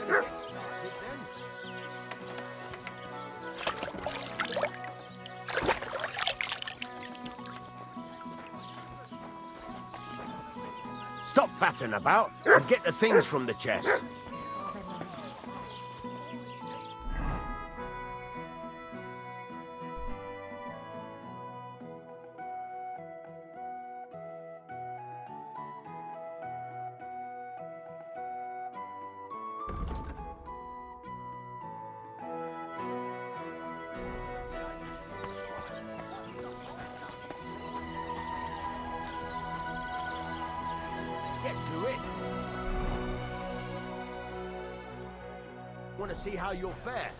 gonna get started then? Stop faffing about and get the things from the chest. Get to it. Want to see how you'll fare?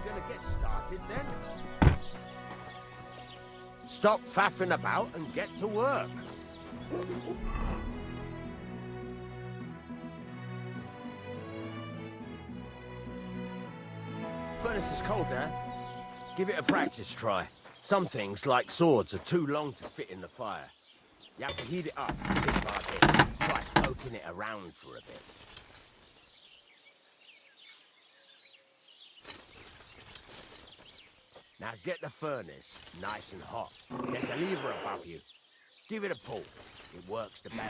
Gonna get started then? Stop faffing about and get to work. Furnace is cold now. Give it a practice try. Some things, like swords, are too long to fit in the fire. You have to heat it up, a bit like this. Try poking it around for a bit. Now get the furnace nice and hot. There's a lever above you. Give it a pull. It works the bellow.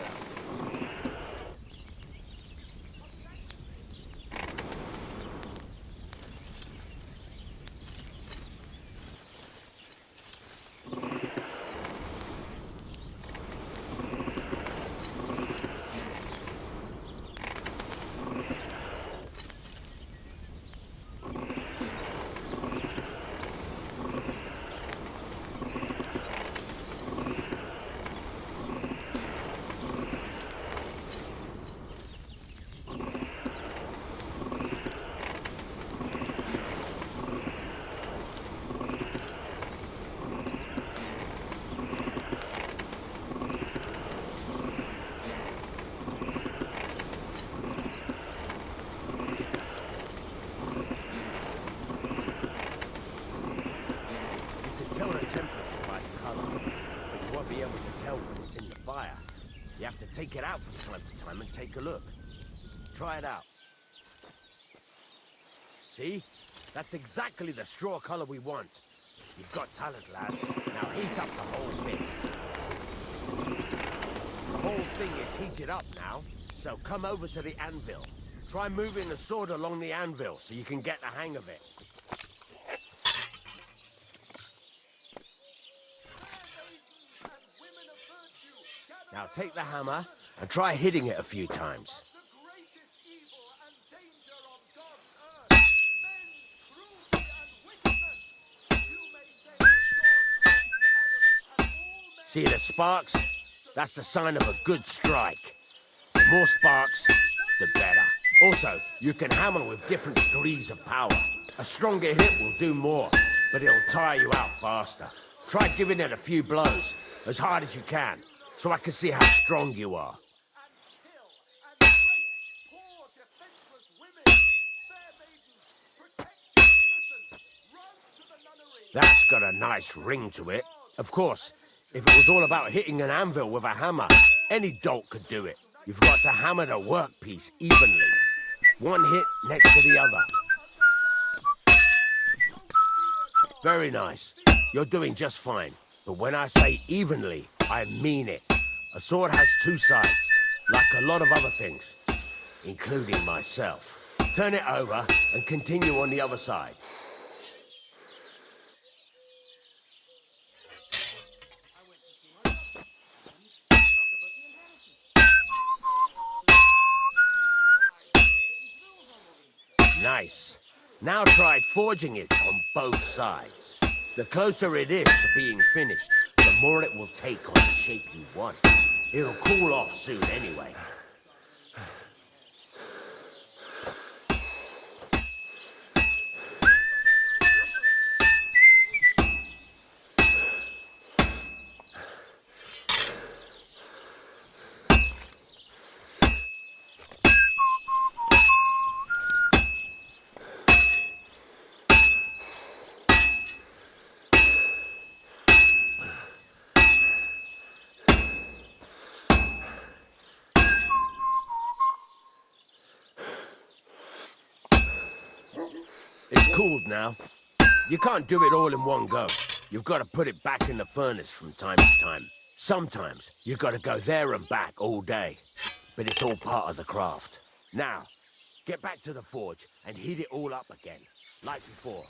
You have to take it out from time to time and take a look. Try it out. See? That's exactly the straw color we want. You've got talent, lad. Now heat up the whole thing. The whole thing is heated up now, so come over to the anvil. Try moving the sword along the anvil so you can get the hang of it. Now take the hammer and try hitting it a few times. See the sparks? That's the sign of a good strike. The more sparks, the better. Also, you can hammer with different degrees of power. A stronger hit will do more, but it'll tire you out faster. Try giving it a few blows, as hard as you can, so I can see how strong you are. That's got a nice ring to it. Of course, if it was all about hitting an anvil with a hammer, any dolt could do it. You've got to hammer the workpiece evenly. One hit next to the other. Very nice. You're doing just fine. But when I say evenly, I mean it. A sword has two sides, like a lot of other things, including myself. Turn it over and continue on the other side. Nice. Now try forging it on both sides. The closer it is to being finished, the more it will take on the shape you want. It'll cool off soon anyway. cooled now. You can't do it all in one go. You've got to put it back in the furnace from time to time. Sometimes you've got to go there and back all day. But it's all part of the craft. Now, get back to the forge and heat it all up again, like before.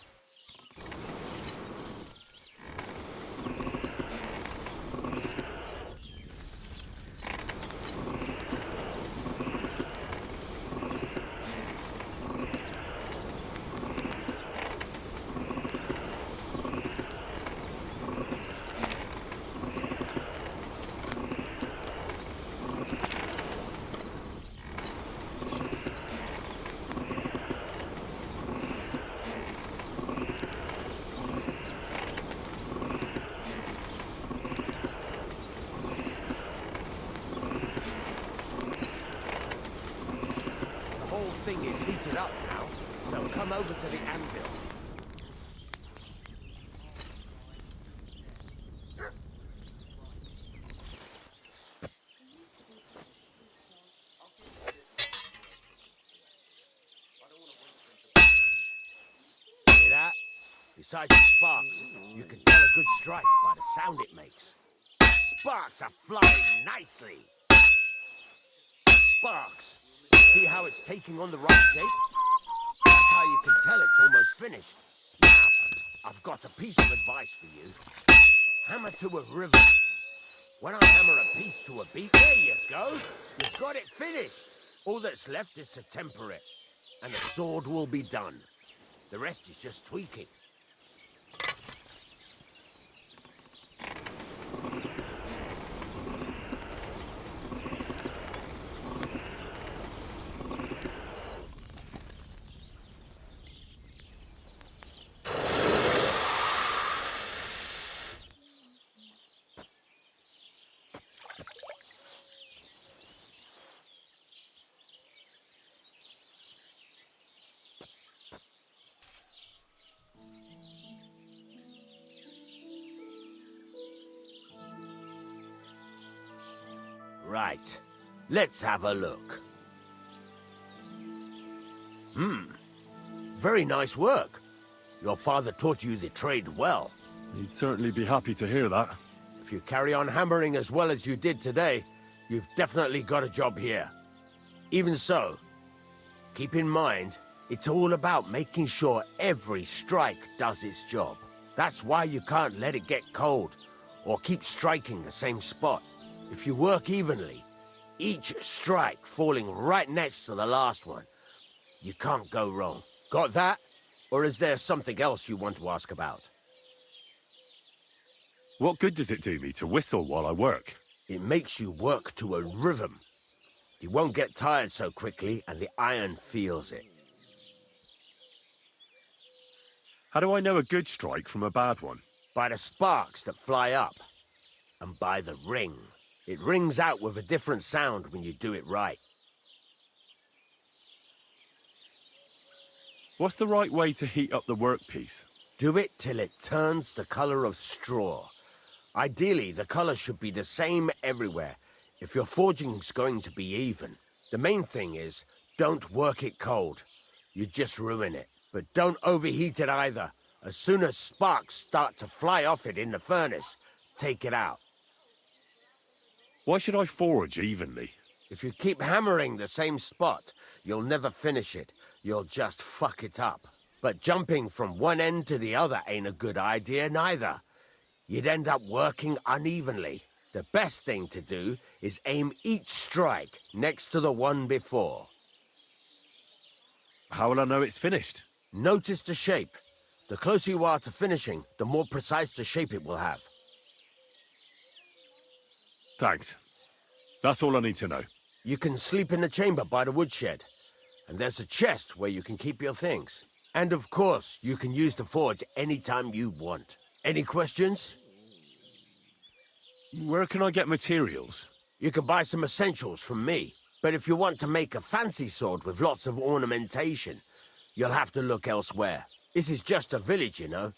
Thing is heated up now, so come over to the anvil. Hear that? Besides the sparks, you can tell a good strike by the sound it makes. Sparks are flying nicely. Sparks. See how it's taking on the right shape? That's how you can tell it's almost finished. Now, I've got a piece of advice for you. Hammer to a rhythm. When I hammer a piece to a beat, there you go. You've got it finished. All that's left is to temper it, and the sword will be done. The rest is just tweaking. Right. Let's have a look. Very nice work. Your father taught you the trade well. He'd certainly be happy to hear that. If you carry on hammering as well as you did today, you've definitely got a job here. Even so, keep in mind, it's all about making sure every strike does its job. That's why you can't let it get cold, or keep striking the same spot. If you work evenly, each strike falling right next to the last one, you can't go wrong. Got that? Or is there something else you want to ask about? What good does it do me to whistle while I work? It makes you work to a rhythm. You won't get tired so quickly, and the iron feels it. How do I know a good strike from a bad one? By the sparks that fly up, and by the ring. It rings out with a different sound when you do it right. What's the right way to heat up the workpiece? Do it till it turns the color of straw. Ideally, the color should be the same everywhere, if your forging's going to be even. The main thing is, don't work it cold. You just ruin it. But don't overheat it either. As soon as sparks start to fly off it in the furnace, take it out. Why should I forge evenly? If you keep hammering the same spot, you'll never finish it. You'll just fuck it up. But jumping from one end to the other ain't a good idea neither. You'd end up working unevenly. The best thing to do is aim each strike next to the one before. How will I know it's finished? Notice the shape. The closer you are to finishing, the more precise the shape it will have. Thanks. That's all I need to know. You can sleep in the chamber by the woodshed. And there's a chest where you can keep your things. And of course, you can use the forge anytime you want. Any questions? Where can I get materials? You can buy some essentials from me. But if you want to make a fancy sword with lots of ornamentation, you'll have to look elsewhere. This is just a village, you know.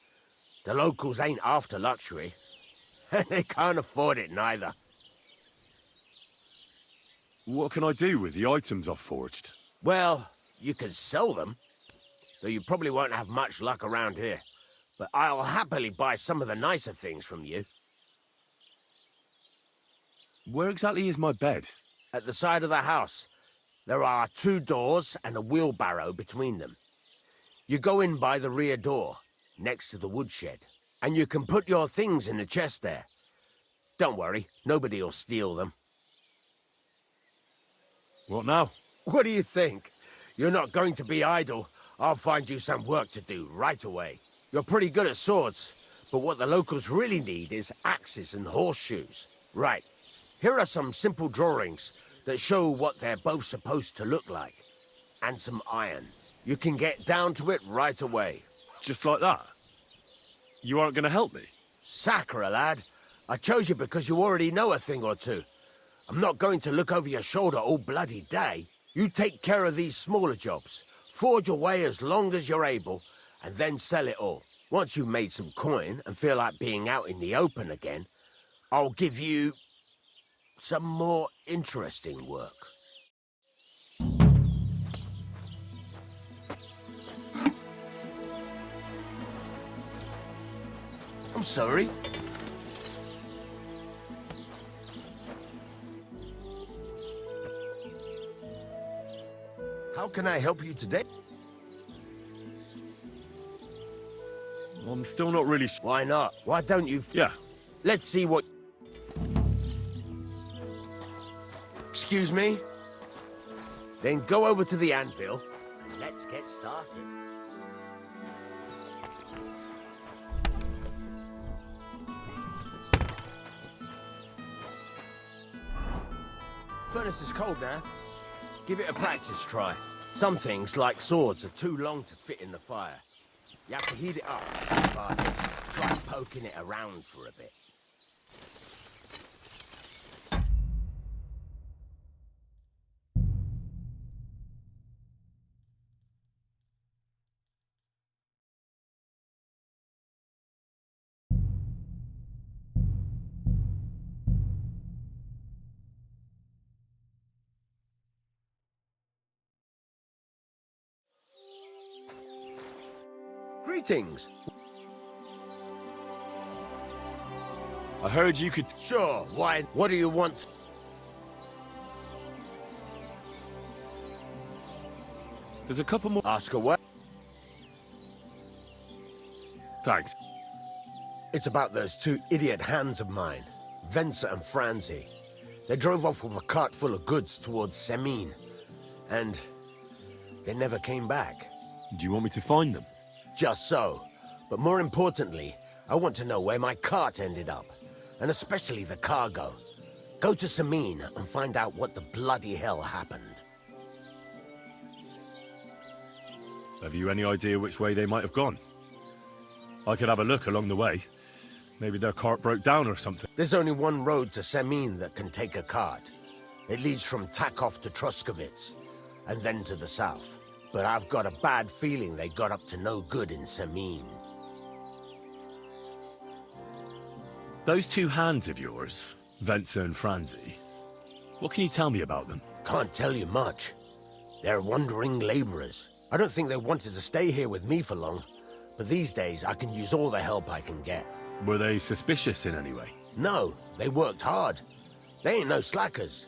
The locals ain't after luxury. And they can't afford it neither. What can I do with the items I've forged? Well, you can sell them. though you probably won't have much luck around here. But I'll happily buy some of the nicer things from you. Where exactly is my bed? At the side of the house, there are 2 doors and a wheelbarrow between them. You go in by the rear door, next to the woodshed, and you can put your things in the chest there. Don't worry, nobody'll steal them. What now? What do you think? You're not going to be idle. I'll find you some work to do right away. You're pretty good at swords, but what the locals really need is axes and horseshoes. Right, here are some simple drawings that show what they're both supposed to look like. And some iron. You can get down to it right away. Just like that? You aren't going to help me? Sacre, lad. I chose you because you already know a thing or two. I'm not going to look over your shoulder all bloody day. You take care of these smaller jobs. Forge away as long as you're able, and then sell it all. Once you've made some coin and feel like being out in the open again, I'll give you some more interesting work. I'm sorry. How can I help you today? I'm still not really Why not? Why don't you... Yeah. Let's see what... Excuse me? Then go over to the anvil and let's get started. Furnace is cold now. Give it a practice try. Some things, like swords, are too long to fit in the fire. You have to heat it up, but try poking it around for a bit. Greetings. I heard you could... Sure, why? What do you want? There's a couple more... Ask away. Thanks. It's about those 2 idiot hands of mine, Venser and Franzi. They drove off with a cart full of goods towards Semine, and they never came back. Do you want me to find them? Just so. But more importantly, I want to know where my cart ended up, and especially the cargo. Go to Semine and find out what the bloody hell happened. Have you any idea which way they might have gone? I could have a look along the way. Maybe their cart broke down or something. There's only one road to Semine that can take a cart. It leads from Takov to Troskovitz, and then to the south. But I've got a bad feeling they got up to no good in Semine. Those 2 hands of yours, Venser and Franzi, what can you tell me about them? Can't tell you much. They're wandering laborers. I don't think they wanted to stay here with me for long, but these days I can use all the help I can get. Were they suspicious in any way? No, they worked hard. They ain't no slackers.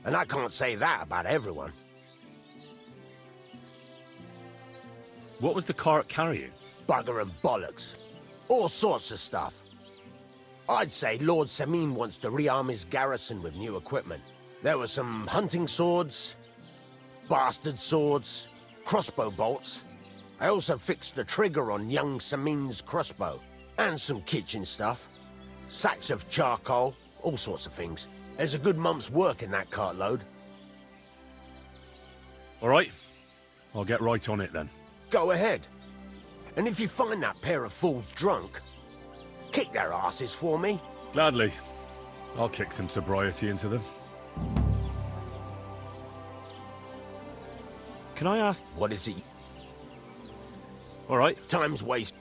And I can't say that about everyone. What was the cart carrying? Bugger and bollocks. All sorts of stuff. I'd say Lord Semine wants to rearm his garrison with new equipment. There were some hunting swords, bastard swords, crossbow bolts. I also fixed the trigger on young Semine's crossbow. And some kitchen stuff. Sacks of charcoal, all sorts of things. There's a good month's work in that cartload. All right. I'll get right on it then. Go ahead. And if you find that pair of fools drunk, kick their asses for me. Gladly. I'll kick some sobriety into them. Can I ask... What is it? All right. Time's wasted.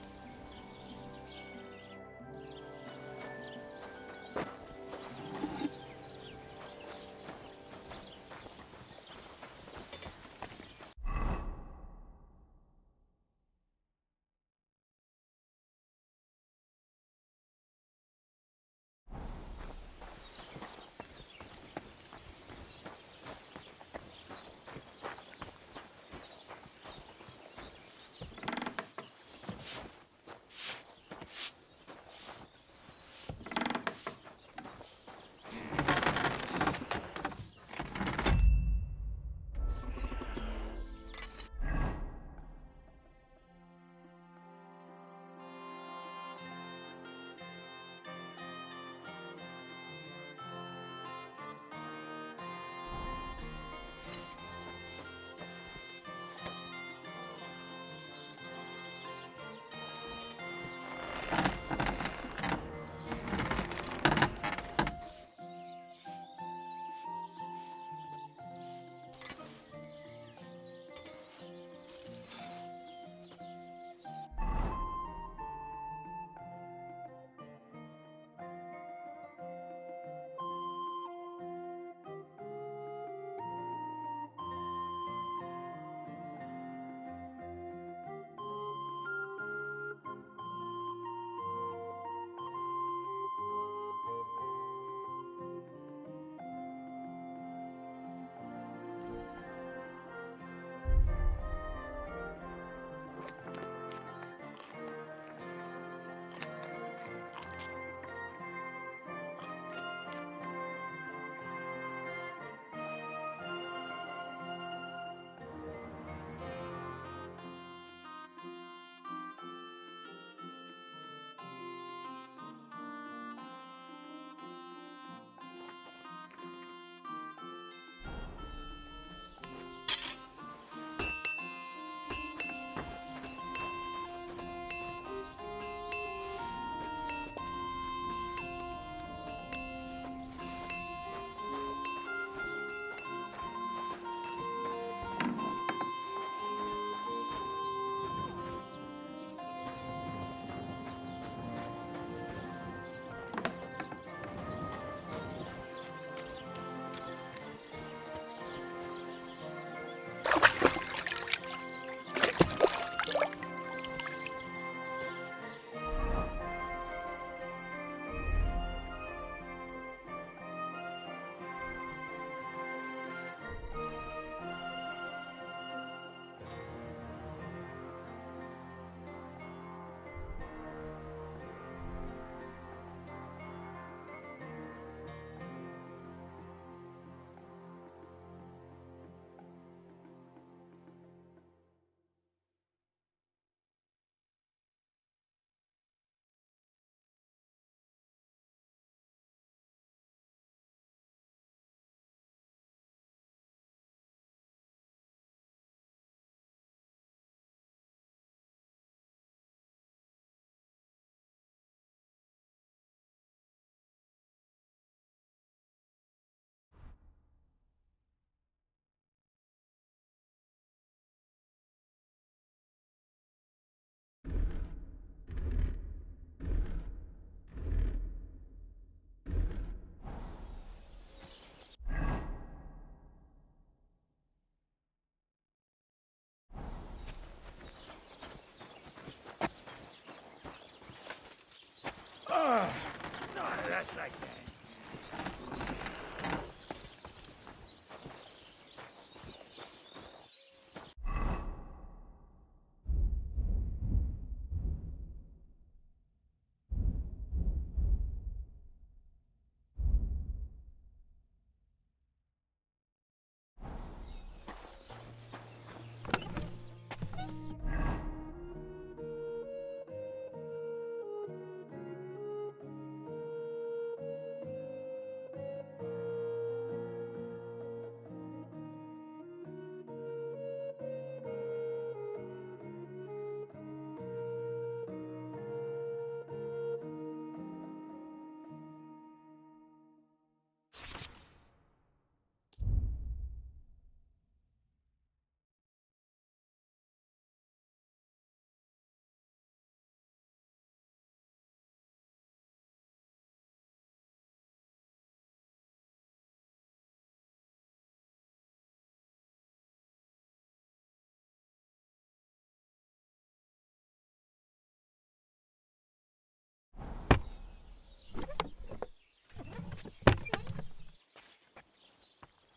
course I can.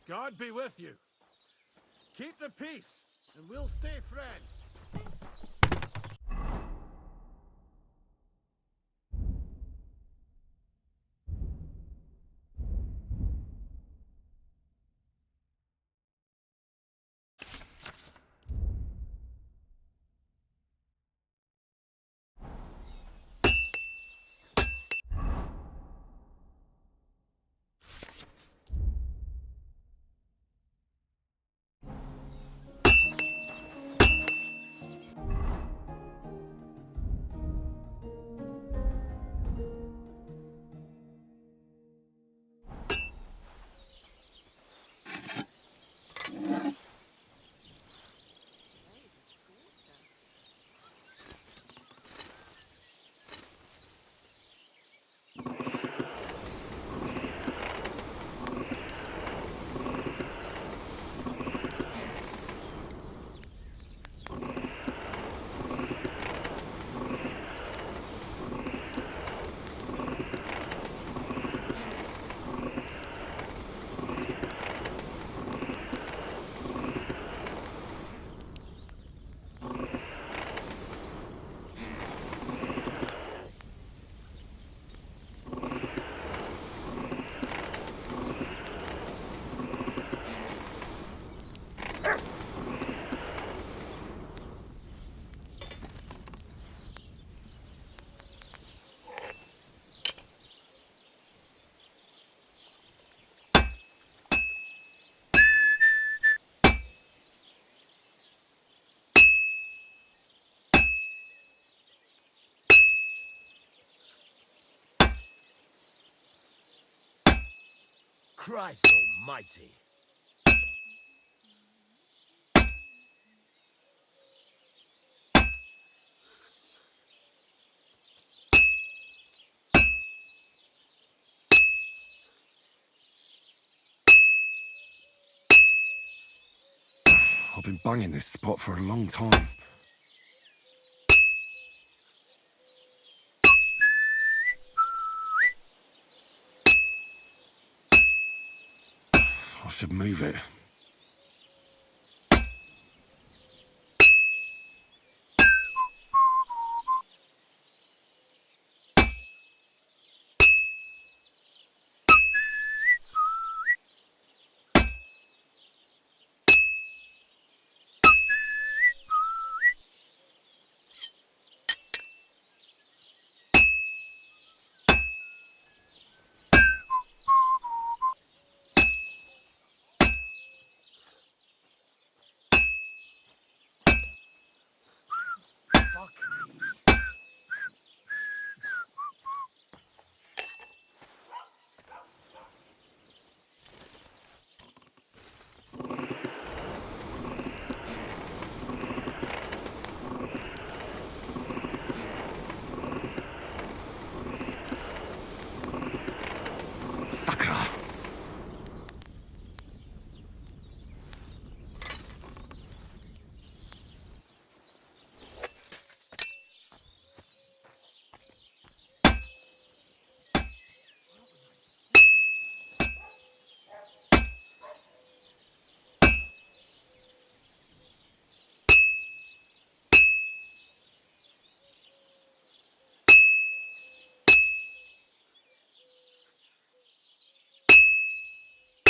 God be with you. Keep the peace, and we'll stay friends. Christ almighty. I've been banging this spot for a long time. I should move it. Fuck me. Sakura!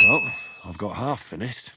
Well, I've got half finished.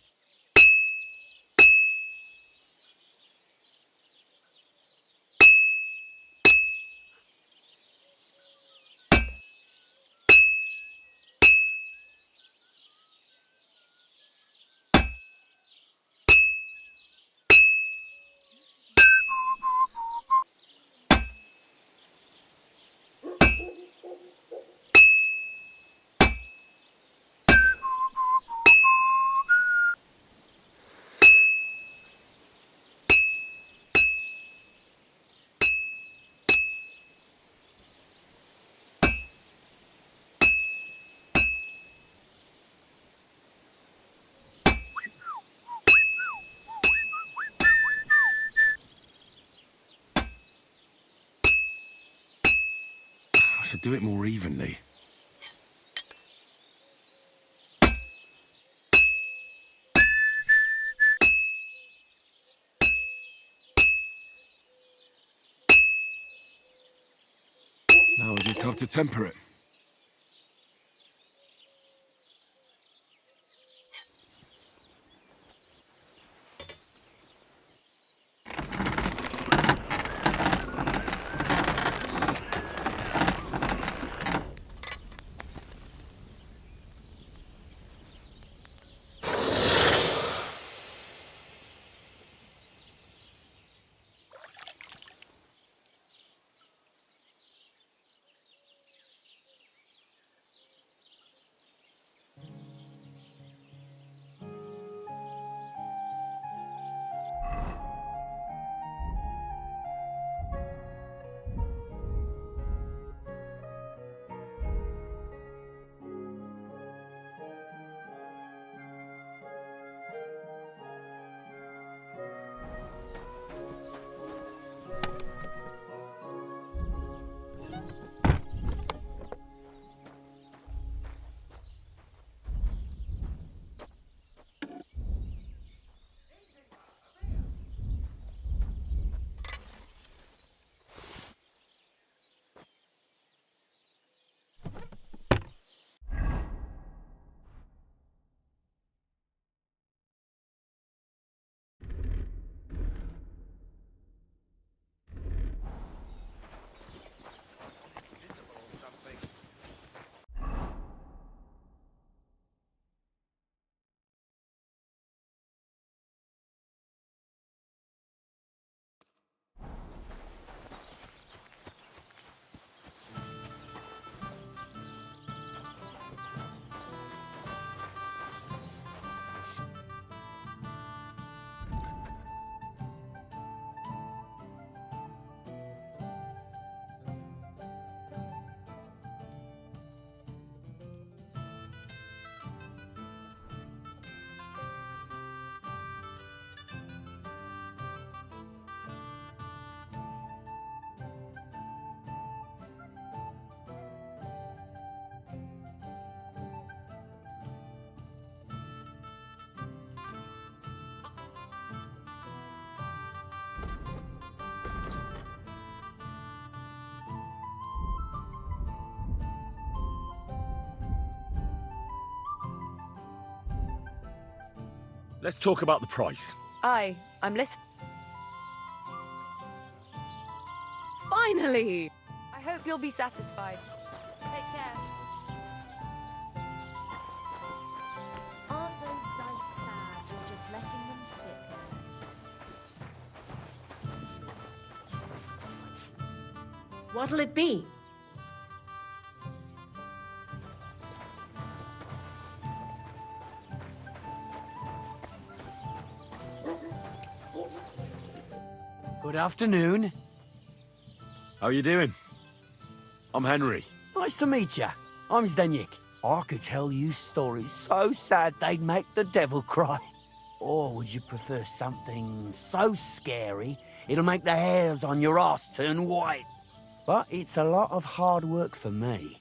I should do it more evenly. Now I just have to temper it. Let's talk about the price. Aye, I'm listening. Finally! I hope you'll be satisfied. Take care. Aren't those dice sad? You're just letting them sit there. What'll it be? Good afternoon. How are you doing? I'm Henry. Nice to meet you. I'm Zdeněk. I could tell you stories so sad they'd make the devil cry. Or would you prefer something so scary it'll make the hairs on your ass turn white? But it's a lot of hard work for me.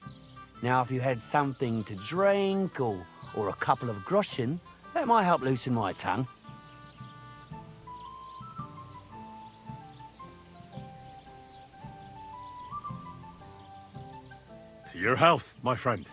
Now, if you had something to drink or a couple of groschen, that might help loosen my tongue. To your health, my friend.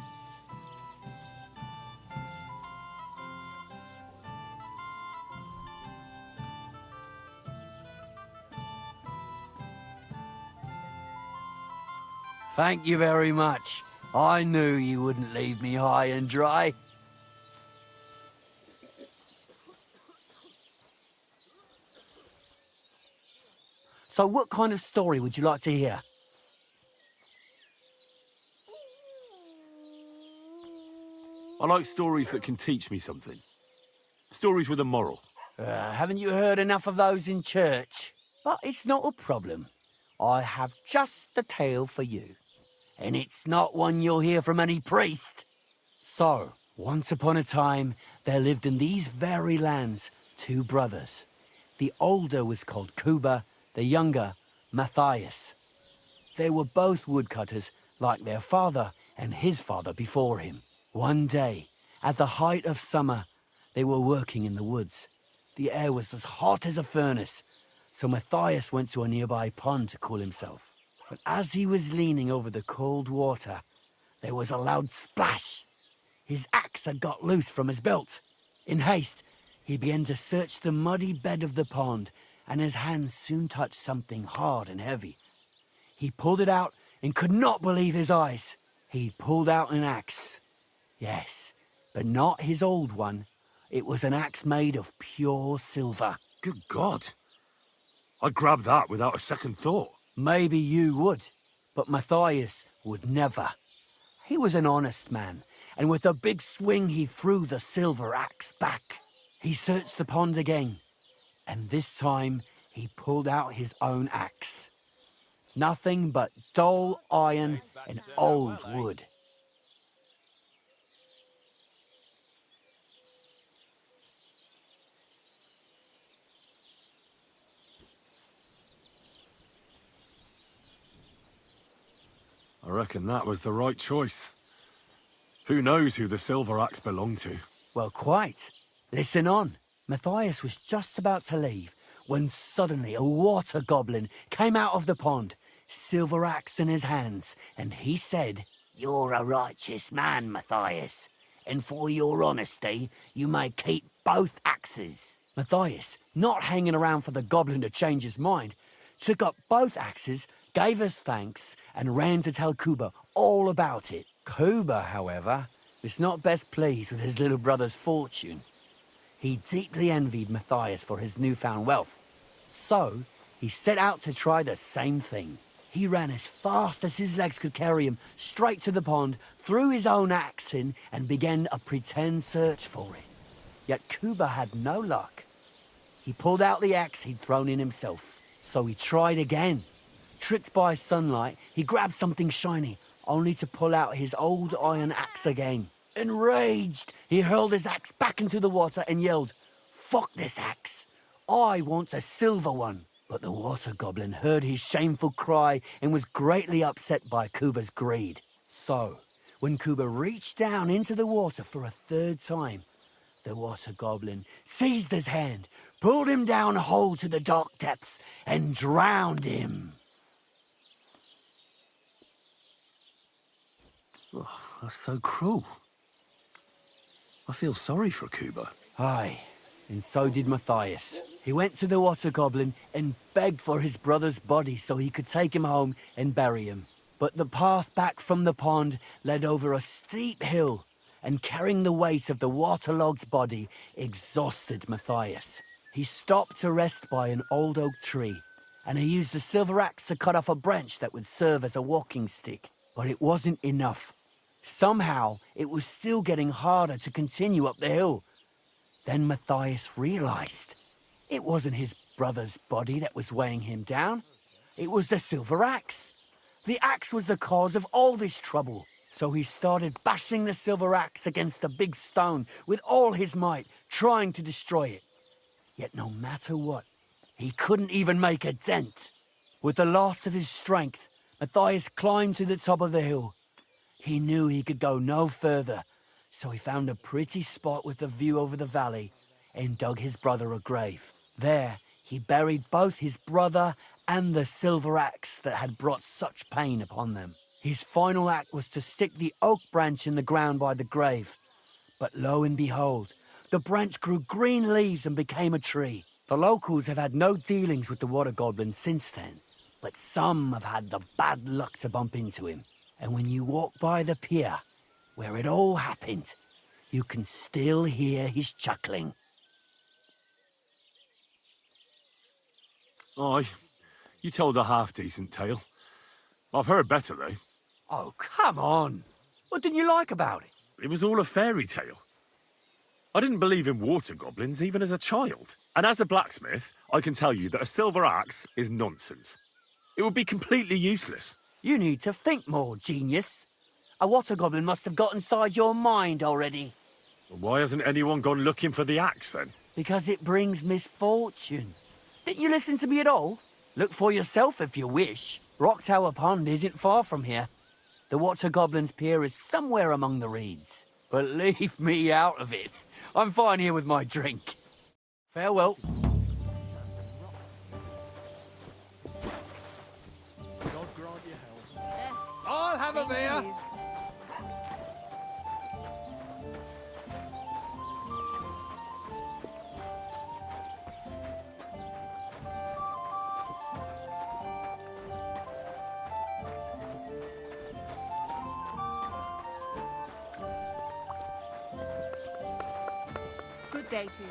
Thank you very much. I knew you wouldn't leave me high and dry. So what kind of story would you like to hear? I like stories that can teach me something. Stories with a moral. Haven't you heard enough of those in church? But it's not a problem. I have just the tale for you. And it's not one you'll hear from any priest. So, once upon a time, there lived in these very lands 2 brothers. The older was called Kuba, the younger, Matthias. They were both woodcutters, like their father and his father before him. One day, at the height of summer, they were working in the woods. The air was as hot as a furnace, so Matthias went to a nearby pond to cool himself. But as he was leaning over the cold water, there was a loud splash. His axe had got loose from his belt. In haste, he began to search the muddy bed of the pond, and his hands soon touched something hard and heavy. He pulled it out and could not believe his eyes. He pulled out an axe. Yes, but not his old one. It was an axe made of pure silver. Good God. I'd grab that without a second thought. Maybe you would, but Matthias would never. He was an honest man, and with a big swing he threw the silver axe back. He searched the pond again, and this time he pulled out his own axe. Nothing but dull iron and old wood. I reckon that was the right choice. Who knows who the silver axe belonged to? Well, quite. Listen on. Matthias was just about to leave when suddenly a water goblin came out of the pond, silver axe in his hands, and he said, "You're a righteous man, Matthias, and for your honesty, you may keep both axes." Matthias, not hanging around for the goblin to change his mind, took up both axes, gave us thanks, and ran to tell Kuba all about it. Kuba, however, was not best pleased with his little brother's fortune. He deeply envied Matthias for his newfound wealth. So, he set out to try the same thing. He ran as fast as his legs could carry him straight to the pond, threw his own axe in, and began a pretend search for it. Yet Kuba had no luck. He pulled out the axe he'd thrown in himself. So he tried again. Tricked by sunlight, he grabbed something shiny, only to pull out his old iron axe again. Enraged, he hurled his axe back into the water and yelled, "Fuck this axe! I want a silver one!" But the water goblin heard his shameful cry and was greatly upset by Kuba's greed. So, when Kuba reached down into the water for a third time, the water goblin seized his hand, pulled him down whole to the dark depths, and drowned him. Oh, that's so cruel. I feel sorry for Kuba. Aye, and so did Matthias. He went to the water goblin and begged for his brother's body so he could take him home and bury him. But the path back from the pond led over a steep hill, and carrying the weight of the waterlogged body exhausted Matthias. He stopped to rest by an old oak tree, and he used a silver axe to cut off a branch that would serve as a walking stick. But it wasn't enough. Somehow, it was still getting harder to continue up the hill. Then Matthias realized it wasn't his brother's body that was weighing him down. It was the silver axe. The axe was the cause of all this trouble. So he started bashing the silver axe against the big stone with all his might, trying to destroy it. Yet no matter what, he couldn't even make a dent. With the last of his strength, Matthias climbed to the top of the hill. He knew he could go no further, so he found a pretty spot with a view over the valley and dug his brother a grave. There, he buried both his brother and the silver axe that had brought such pain upon them. His final act was to stick the oak branch in the ground by the grave. But lo and behold, the branch grew green leaves and became a tree. The locals have had no dealings with the water goblin since then, but some have had the bad luck to bump into him. And when you walk by the pier, where it all happened, you can still hear his chuckling. Aye, you told a half-decent tale. I've heard better, though. Oh, come on. What didn't you like about it? It was all a fairy tale. I didn't believe in water goblins even as a child. And as a blacksmith, I can tell you that a silver axe is nonsense. It would be completely useless. You need to think more, genius. A water goblin must have got inside your mind already. Why hasn't anyone gone looking for the axe, then? Because it brings misfortune. Didn't you listen to me at all? Look for yourself if you wish. Rock Tower Pond isn't far from here. The Water Goblin's Pier is somewhere among the reeds. But leave me out of it. I'm fine here with my drink. Farewell. I'll have a beer. Good day to you.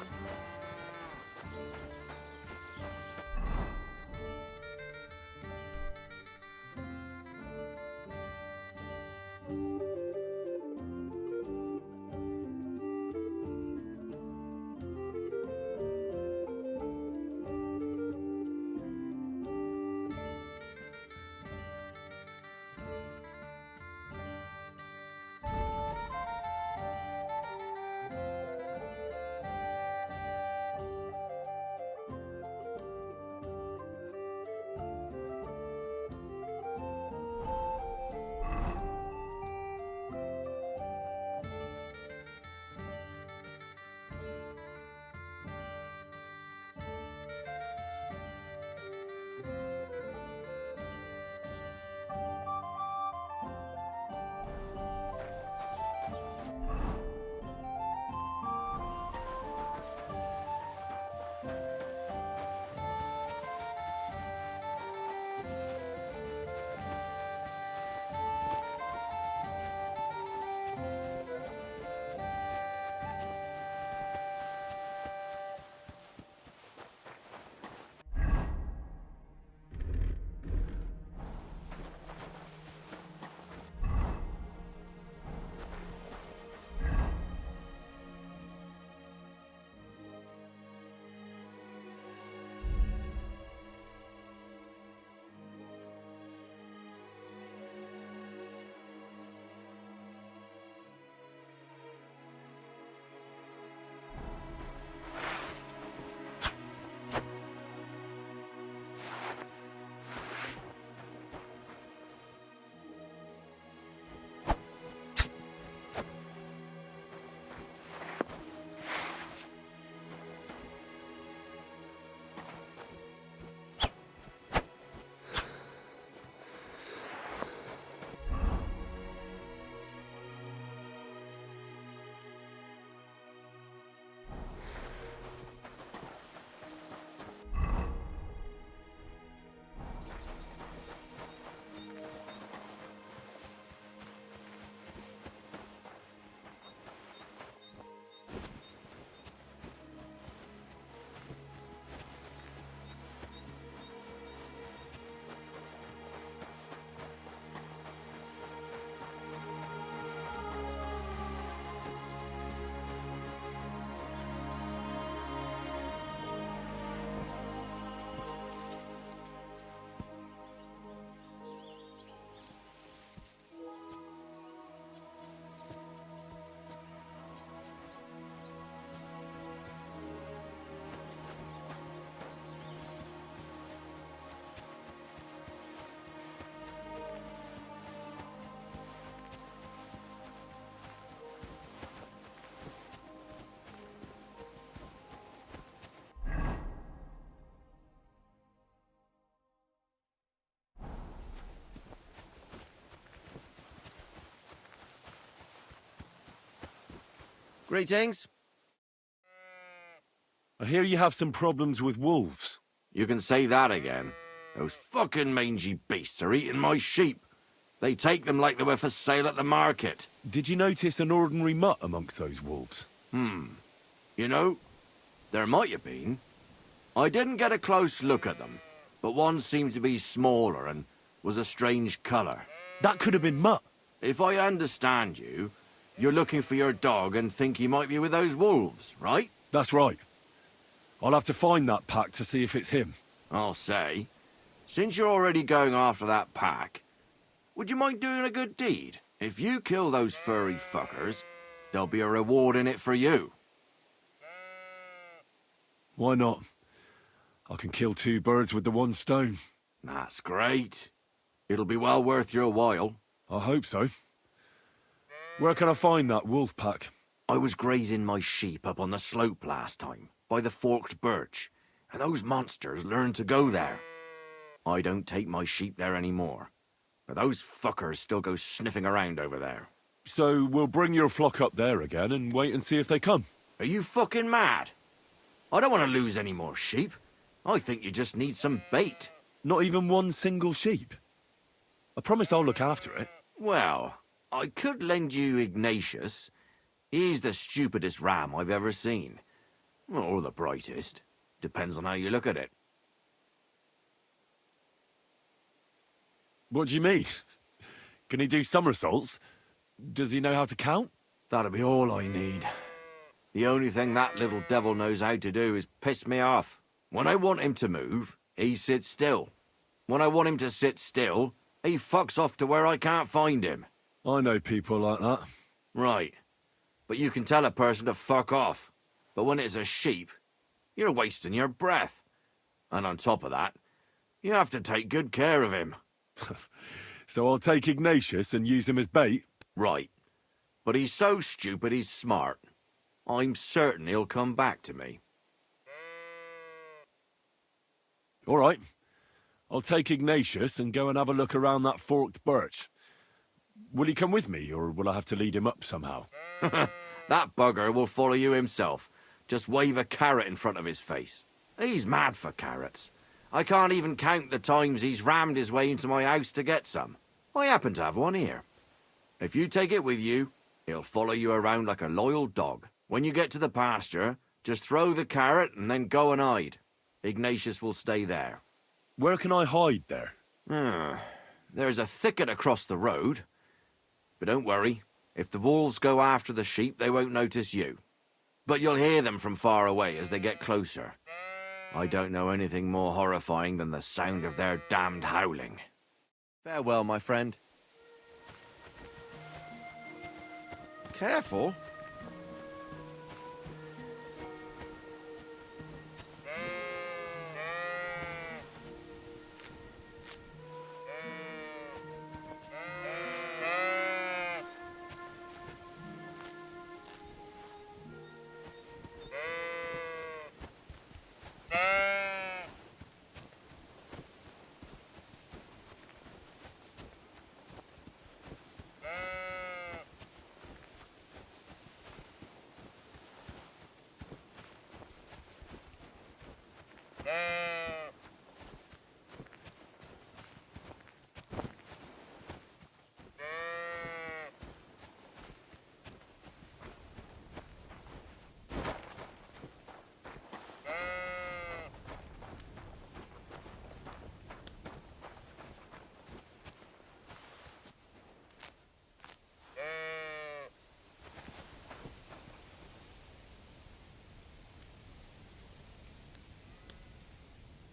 Greetings. I hear you have some problems with wolves. You can say that again. Those fucking mangy beasts are eating my sheep. They take them like they were for sale at the market. Did you notice an ordinary mutt amongst those wolves? You know, there might have been. I didn't get a close look at them, but one seemed to be smaller and was a strange colour. That could have been Mutt. If I understand you, you're looking for your dog and think he might be with those wolves, right? That's right. I'll have to find that pack to see if it's him. I'll say, since you're already going after that pack, would you mind doing a good deed? If you kill those furry fuckers, there'll be a reward in it for you. Why not? I can kill 2 birds with the 1 stone. That's great. It'll be well worth your while. I hope so. Where can I find that wolf pack? I was grazing my sheep up on the slope last time, by the forked birch, and those monsters learned to go there. I don't take my sheep there anymore, but those fuckers still go sniffing around over there. So we'll bring your flock up there again and wait and see if they come. Are you fucking mad? I don't want to lose any more sheep. I think you just need some bait. Not even 1 single sheep. I promise I'll look after it. Well, I could lend you Ignatius. He's the stupidest ram I've ever seen. Or the brightest. Depends on how you look at it. What do you mean? Can he do somersaults? Does he know how to count? That'll be all I need. The only thing that little devil knows how to do is piss me off. When I want him to move, he sits still. When I want him to sit still, he fucks off to where I can't find him. I know people like that. Right. But you can tell a person to fuck off. But when it's a sheep, you're wasting your breath. And on top of that, you have to take good care of him. So I'll take Ignatius and use him as bait? Right. But he's so stupid he's smart. I'm certain he'll come back to me. All right. I'll take Ignatius and go and have a look around that forked birch. Will he come with me, or will I have to lead him up somehow? That bugger will follow you himself. Just wave a carrot in front of his face. He's mad for carrots. I can't even count the times he's rammed his way into my house to get some. I happen to have one here. If you take it with you, he'll follow you around like a loyal dog. When you get to the pasture, just throw the carrot and then go and hide. Ignatius will stay there. Where can I hide there? There's a thicket across the road. But don't worry, if the wolves go after the sheep, they won't notice you. But you'll hear them from far away as they get closer. I don't know anything more horrifying than the sound of their damned howling. Farewell, my friend. Careful.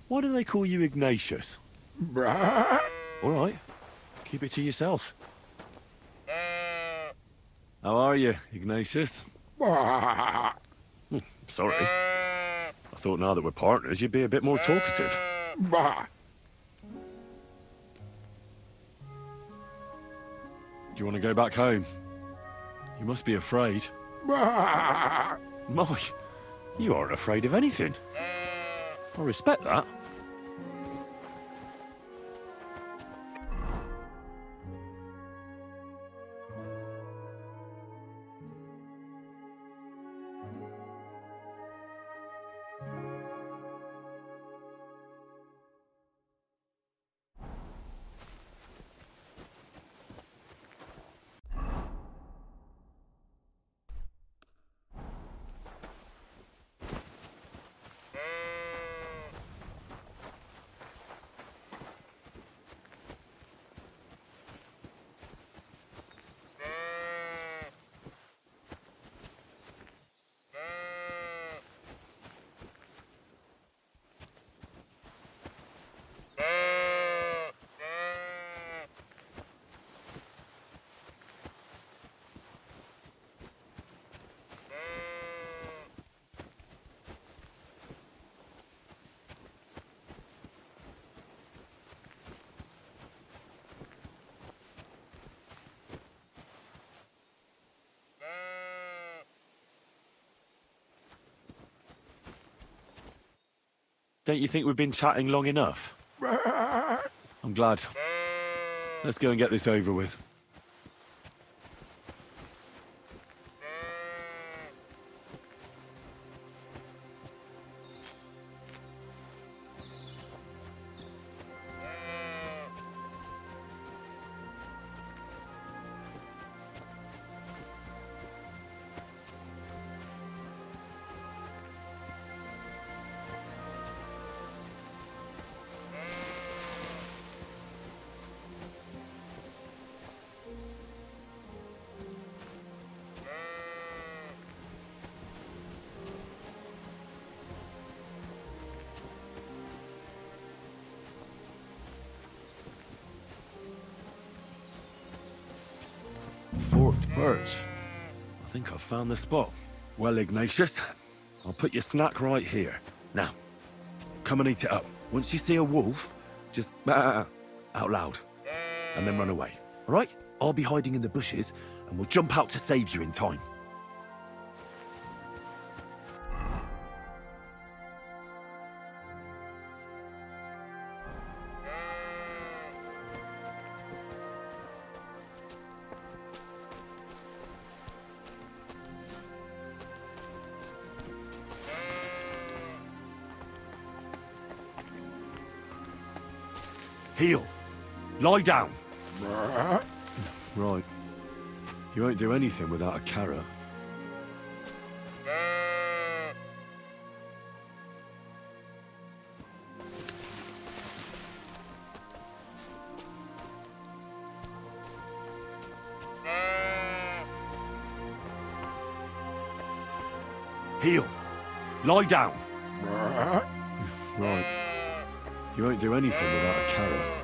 Why do they call you Ignatius? All right. Keep it to yourself. How are you, Ignatius? Sorry. I thought now that we're partners, you'd be a bit more talkative. Do you want to go back home? You must be afraid. My, you aren't afraid of anything. I respect that. Don't you think we've been chatting long enough? I'm glad. Let's go and get this over with. Forked birch. I think I've found the spot. Well, Ignatius, I'll put your snack right here. Now, come and eat it up. once you see a wolf, just out loud, and then run away. All right? I'll be hiding in the bushes, and we'll jump out to save you in time. Heel. Lie down. Right. You won't do anything without a carrot. Heel. Lie down. Right. You won't do anything without a carrot.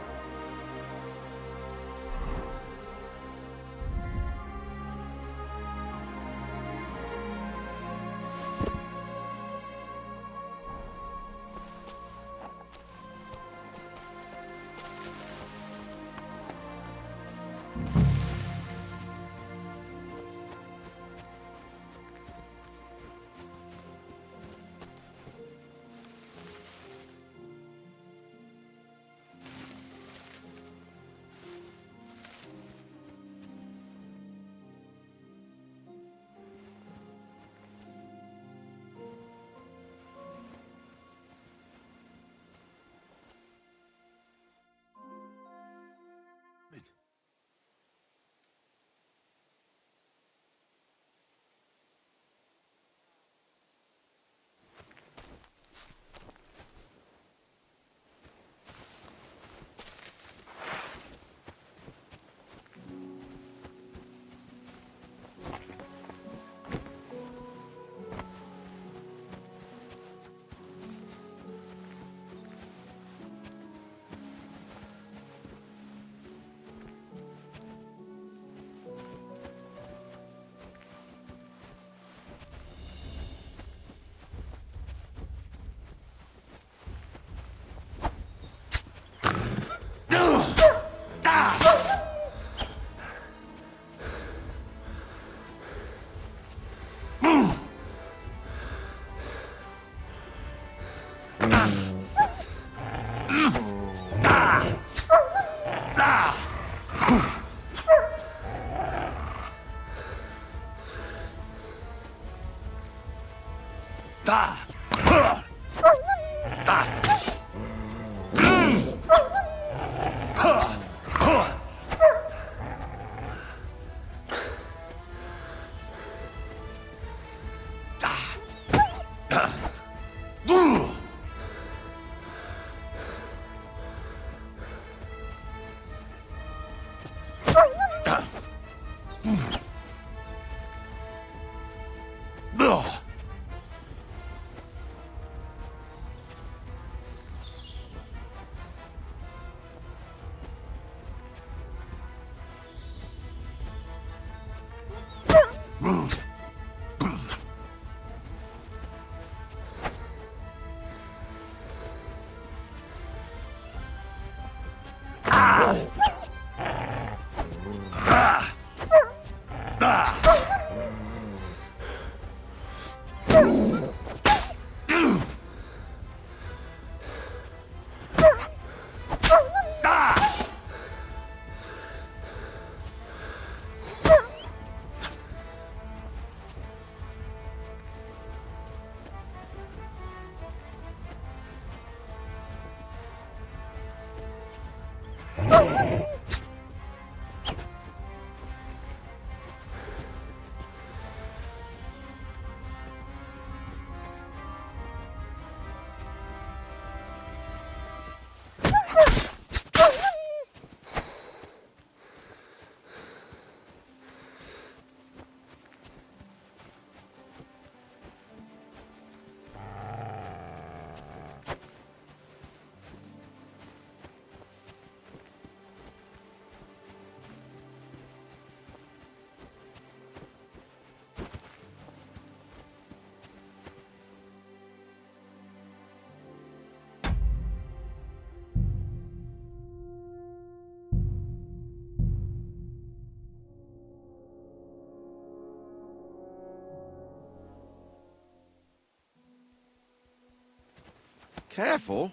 Careful.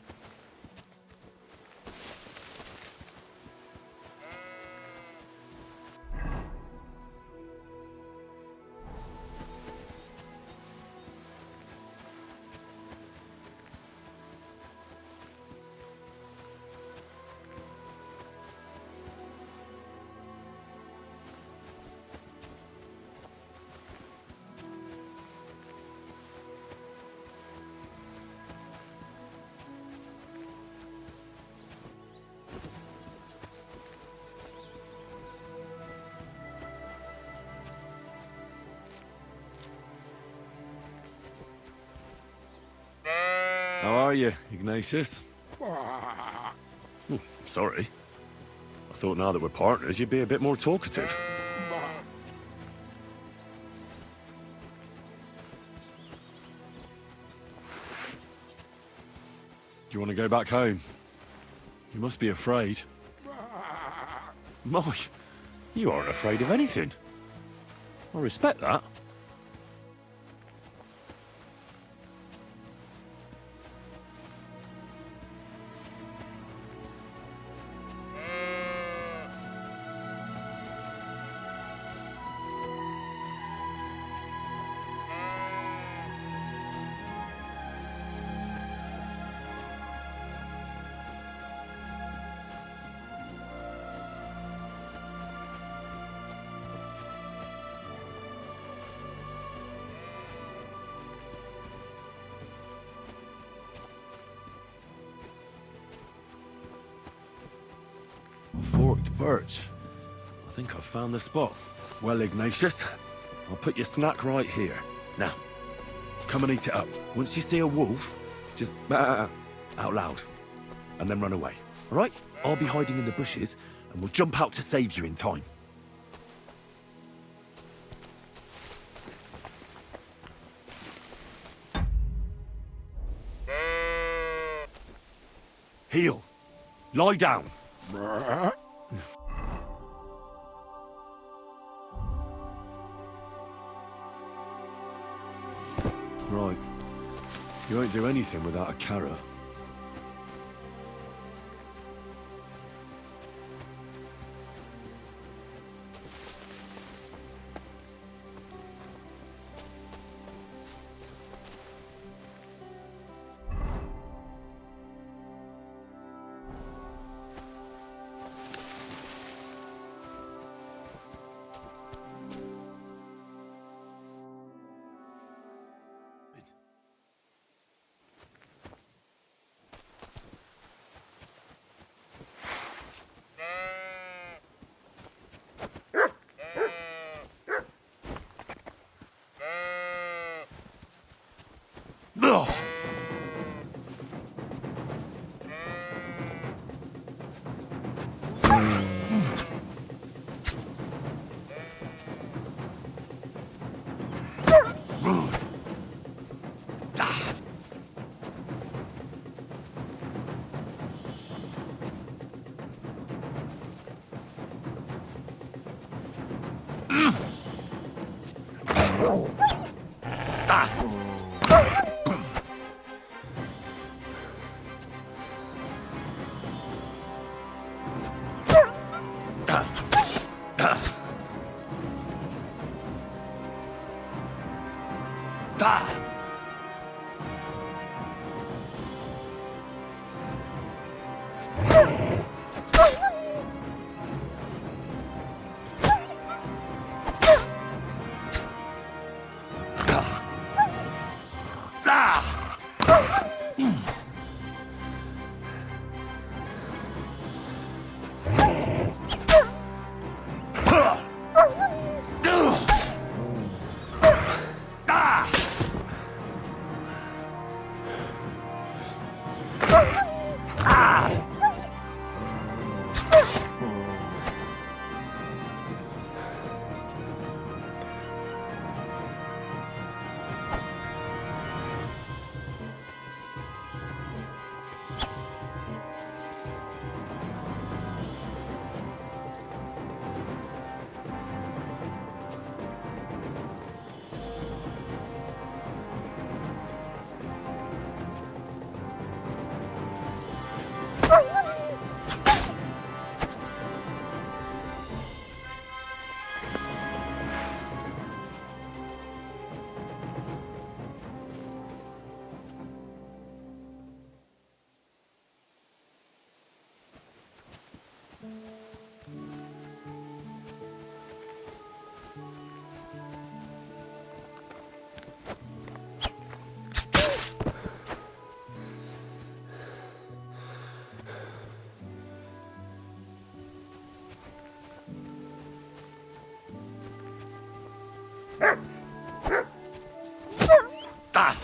How are you, Ignatius? Oh, sorry. I thought now that we're partners, you'd be a bit more talkative. Do you want to go back home? You must be afraid. My, you aren't afraid of anything. I respect that. Forked birch. I think I've found the spot. Well, Ignatius, I'll put your snack right here. Now, come and eat it up. Once you see a wolf, just out loud, and then run away. All right? I'll be hiding in the bushes, and we'll jump out to save you in time. Heel. Lie down. Right. You won't do anything without a carrot. Ugh. Ah!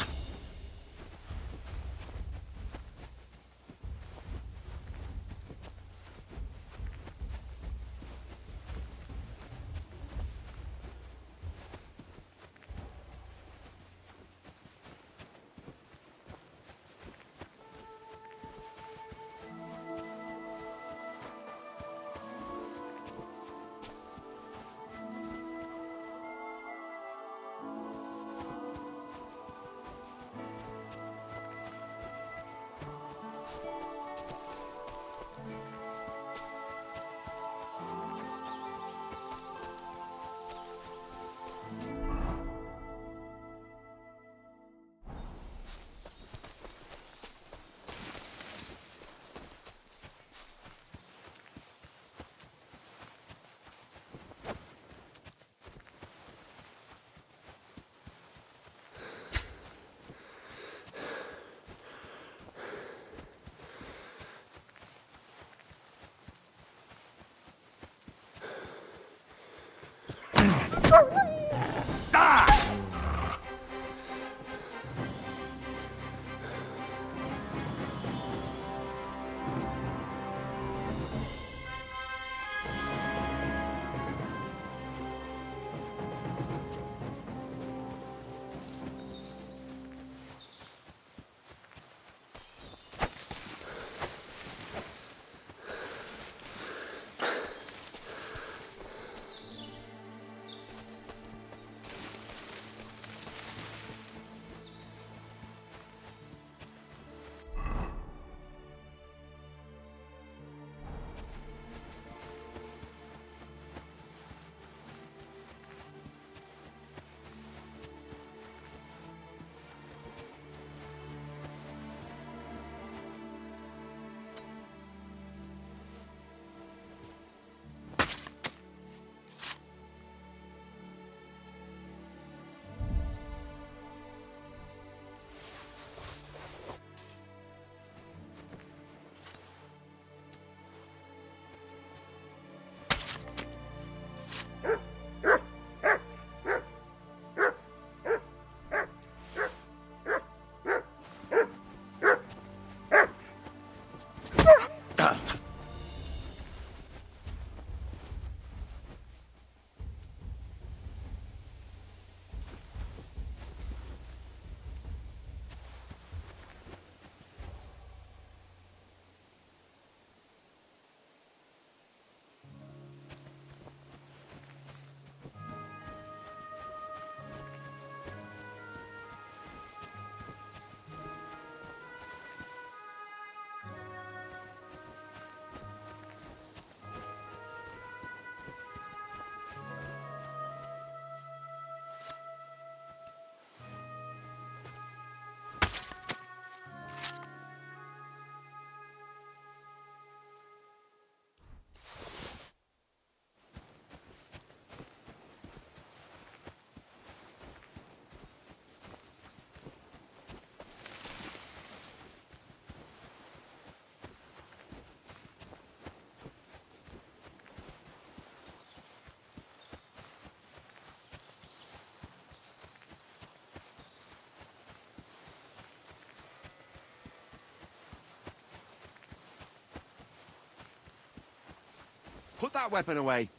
Put that weapon away.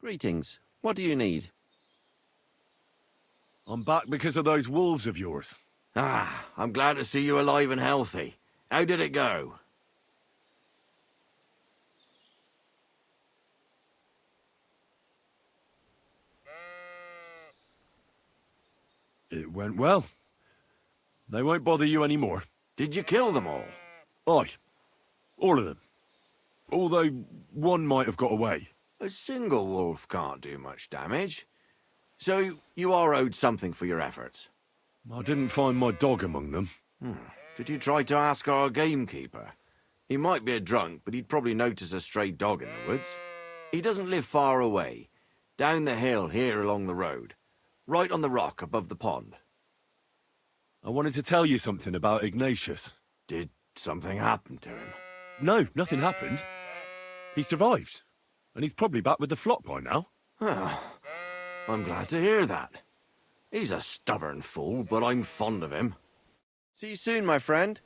Greetings. What do you need? I'm back because of those wolves of yours. Ah, I'm glad to see you alive and healthy. How did it go? It went well. They won't bother you anymore. Did you kill them all? Aye. All of them. Although one might have got away. A single wolf can't do much damage. So you are owed something for your efforts. I didn't find my dog among them. Did you try to ask our gamekeeper? He might be a drunk, but he'd probably notice a stray dog in the woods. He doesn't live far away. Down the hill here along the road. Right on the rock above the pond. I wanted to tell you something about Ignatius. Did something happen to him? No, nothing happened. He survived. And he's probably back with the flock by now. I'm glad to hear that. He's a stubborn fool, but I'm fond of him. See you soon, my friend.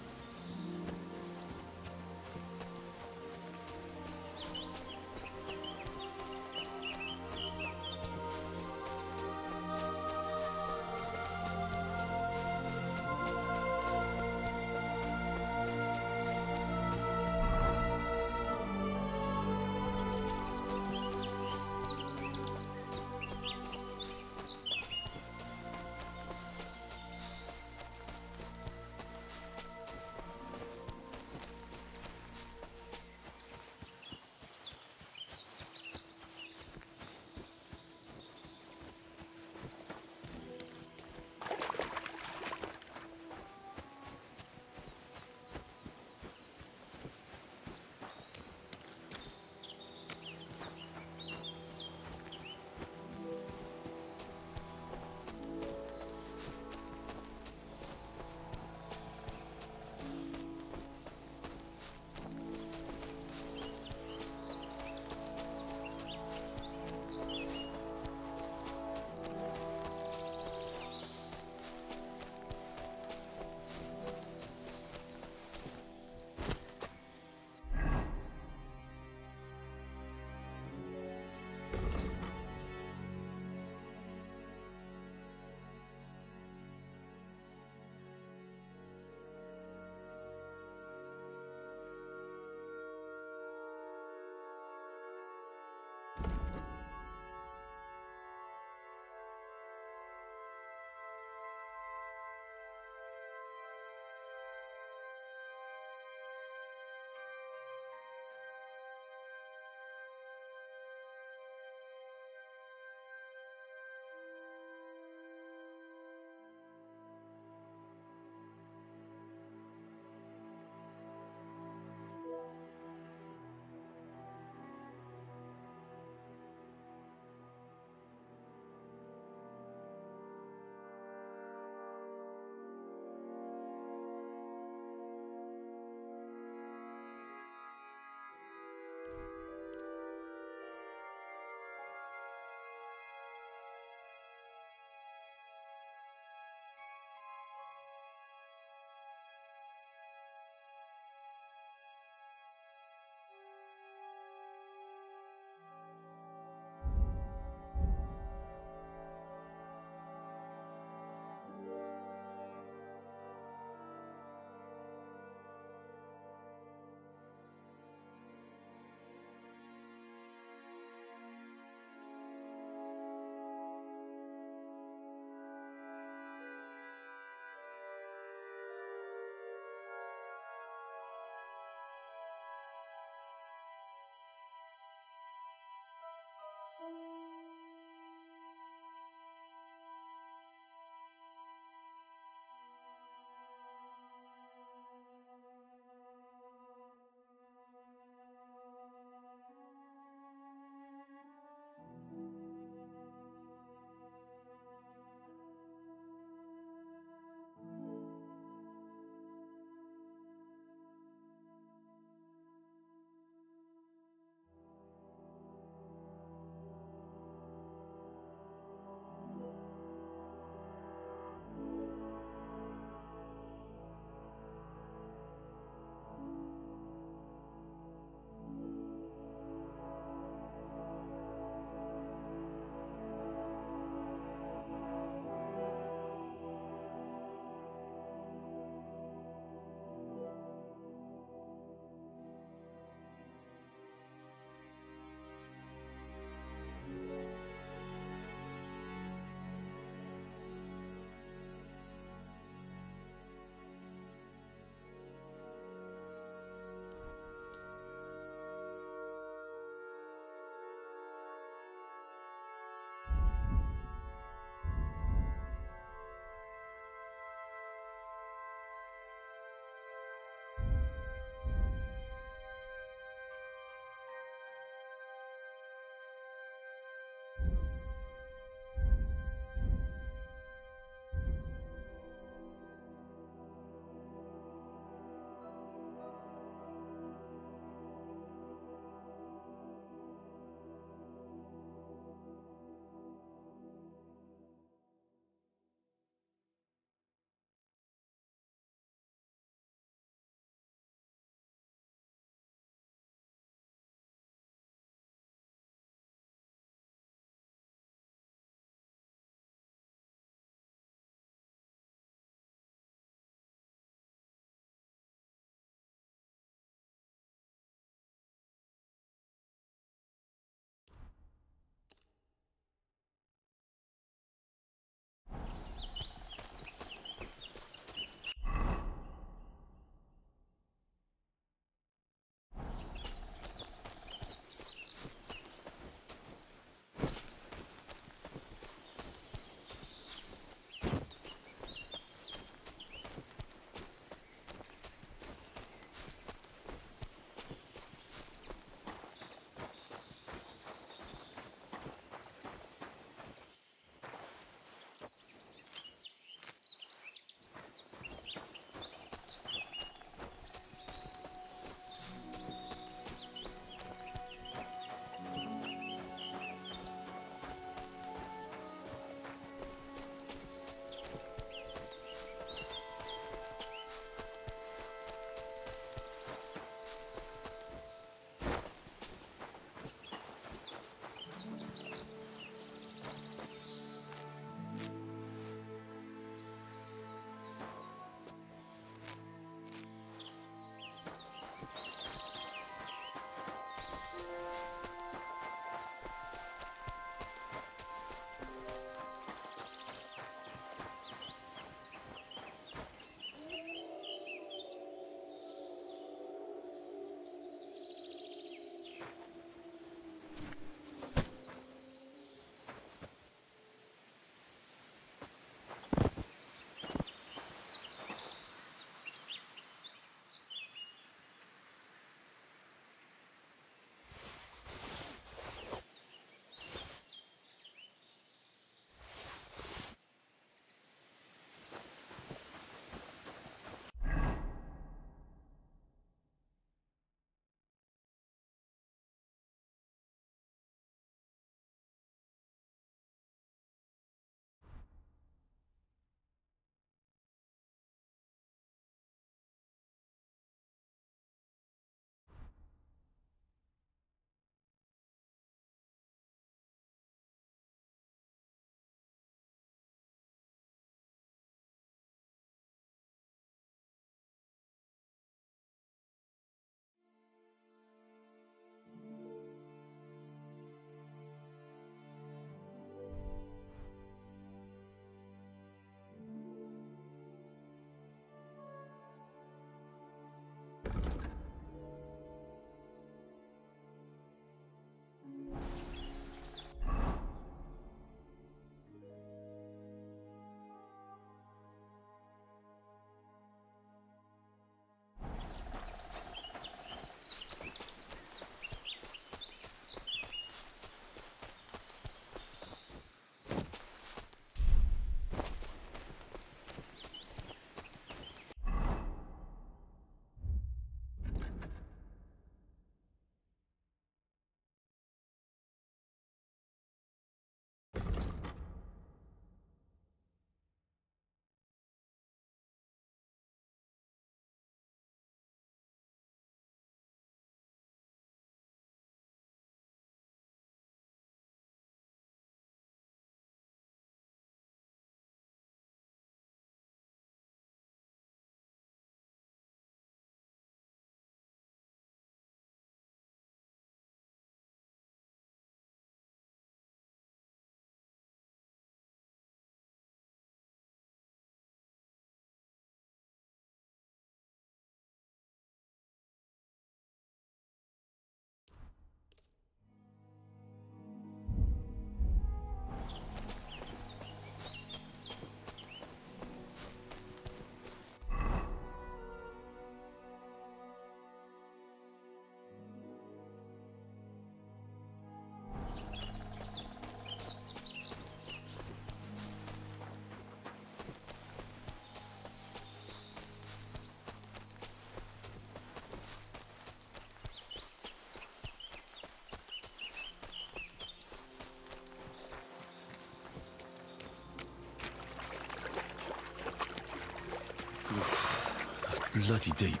bloody deep.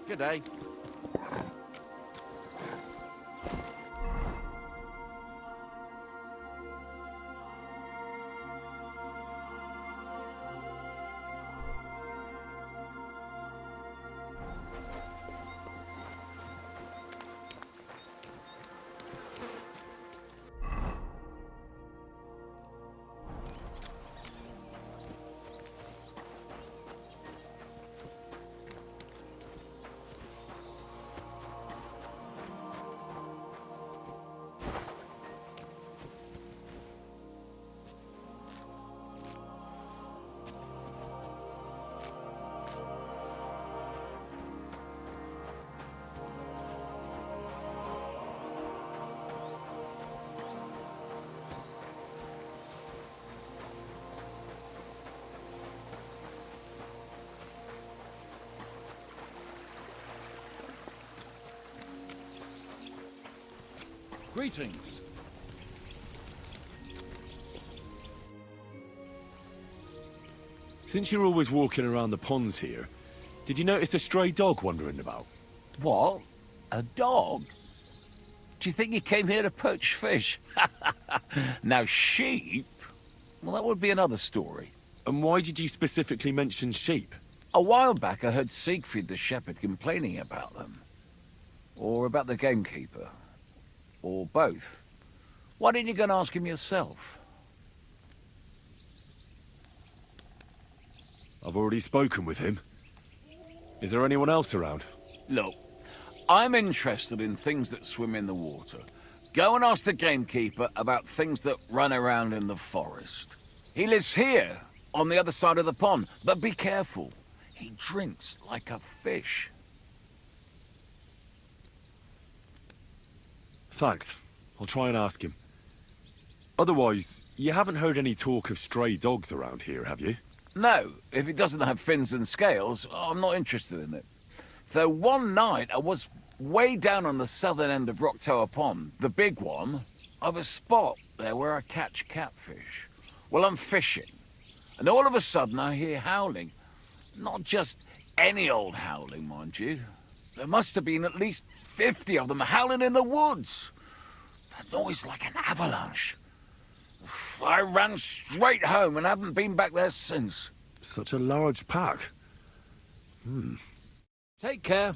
Good day. Greetings. Since you're always walking around the ponds here, did you notice a stray dog wandering about? What? A dog? Do you think he came here to poach fish? Now, sheep? Well, that would be another story. And why did you specifically mention sheep? A while back, I heard Siegfried the shepherd complaining about them. Or about the gamekeeper. Or both. Why didn't you go and ask him yourself? I've already spoken with him. Is there anyone else around? Look, I'm interested in things that swim in the water. Go and ask the gamekeeper about things that run around in the forest. He lives here, on the other side of the pond, but be careful. He drinks like a fish. Thanks. I'll try and ask him. Otherwise, you haven't heard any talk of stray dogs around here, have you? No, if it doesn't have fins and scales, I'm not interested in it. Though one night I was way down on the southern end of Rock Tower Pond, the big one. I've a spot there where I catch catfish. Well, I'm fishing, and all of a sudden I hear howling. Not just any old howling, mind you. There must have been at least 50 of them howling in the woods. A noise like an avalanche. I ran straight home and haven't been back there since. Such a large pack. Take care.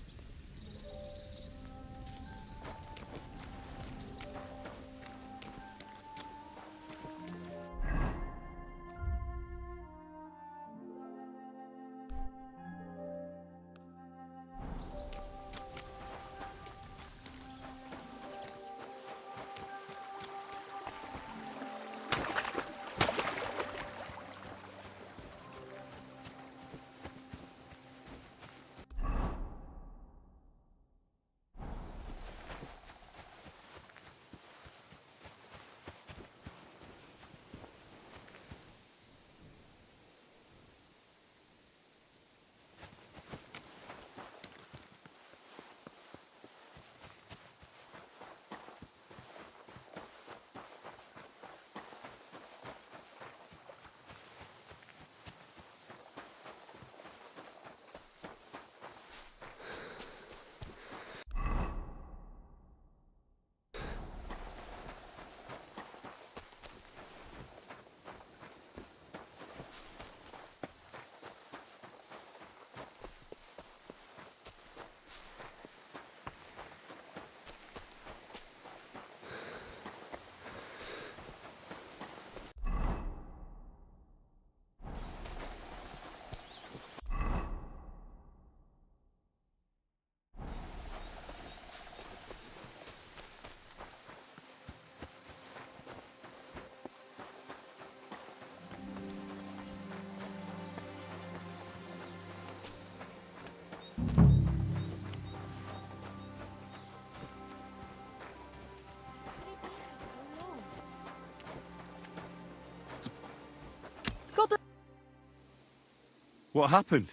What happened?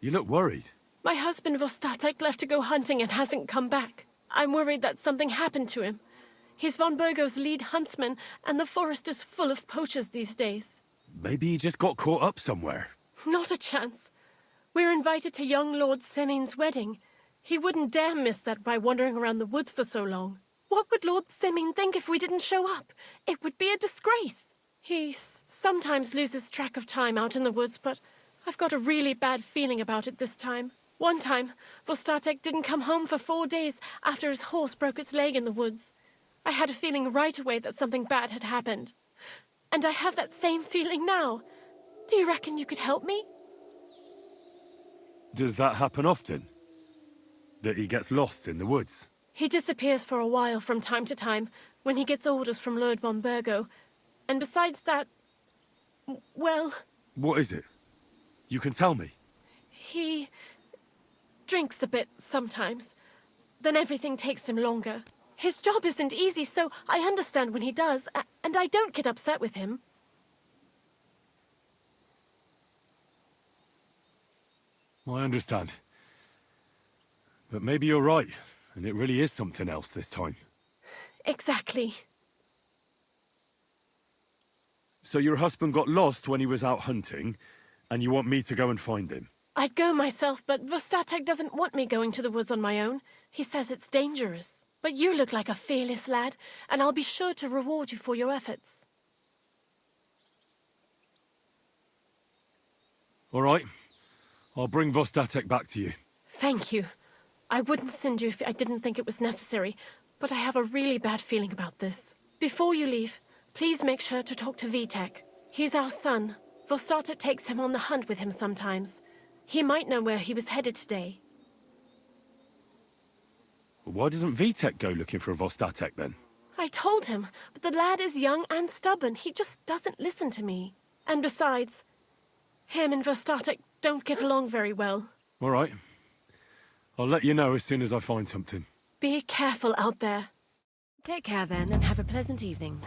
You look worried. My husband Vostatek left to go hunting and hasn't come back. I'm worried that something happened to him. He's von Burgo's lead huntsman, and the forest is full of poachers these days. Maybe he just got caught up somewhere. Not a chance. We're invited to young Lord Semin's wedding. He wouldn't dare miss that by wandering around the woods for so long. What would Lord Semin think if we didn't show up? It would be a disgrace. He sometimes loses track of time out in the woods, but I've got a really bad feeling about it this time. One time, Vostatek didn't come home for 4 days after his horse broke its leg in the woods. I had a feeling right away that something bad had happened. And I have that same feeling now. Do you reckon you could help me? Does that happen often? That he gets lost in the woods? He disappears for a while from time to time when he gets orders from Lord von Burgo. And besides that, well... What is it? You can tell me. He drinks a bit sometimes. Then everything takes him longer. His job isn't easy, so I understand when he does, and I don't get upset with him. I understand. But maybe you're right, and it really is something else this time. Exactly. So your husband got lost when he was out hunting, and you want me to go and find him? I'd go myself, but Vostatek doesn't want me going to the woods on my own. He says it's dangerous. But you look like a fearless lad, and I'll be sure to reward you for your efforts. All right. I'll bring Vostatek back to you. Thank you. I wouldn't send you if I didn't think it was necessary, but I have a really bad feeling about this. Before you leave, please make sure to talk to Vitek. He's our son. Vostatek takes him on the hunt with him sometimes. He might know where he was headed today. Why doesn't Vitek go looking for Vostatek then? I told him, but the lad is young and stubborn. He just doesn't listen to me. And besides, him and Vostatek don't get along very well. All right. I'll let you know as soon as I find something. Be careful out there. Take care then, and have a pleasant evening.